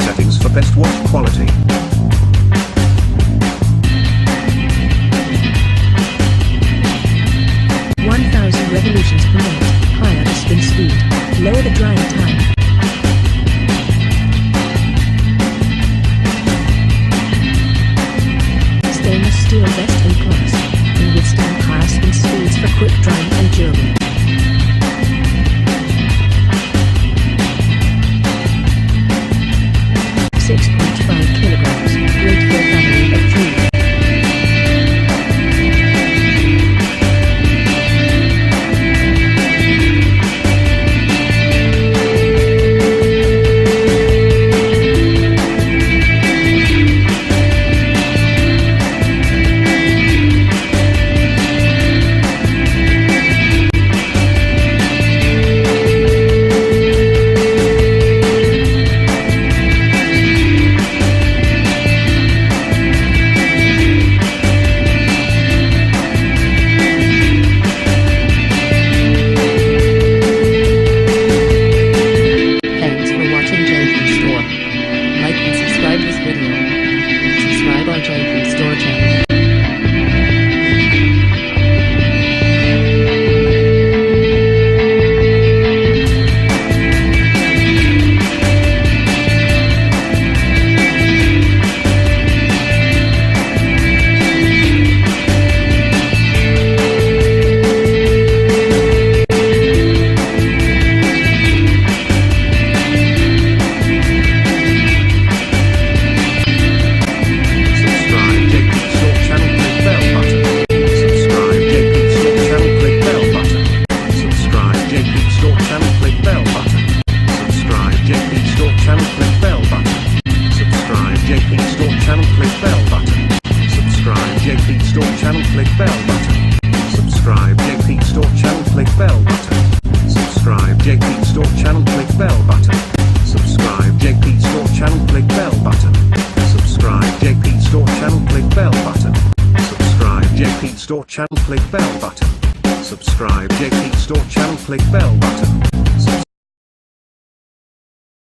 settings for best watch quality. Revolutions per minute, higher the spin speed, lower the drying time. Stainless steel best in class, can withstand higher spin speeds for quick drying and durable. .5 kilograms, great for a family of 3. This video. Subscribe our JP Store channel. Click bell button. Subscribe JP Store channel, click bell button. Subscribe JP Store channel, click bell button. Subscribe JP Store channel, click bell button. Subscribe JP Store channel, click bell button. Subscribe JP Store channel, click bell button. Subscribe JP Store channel, click bell button.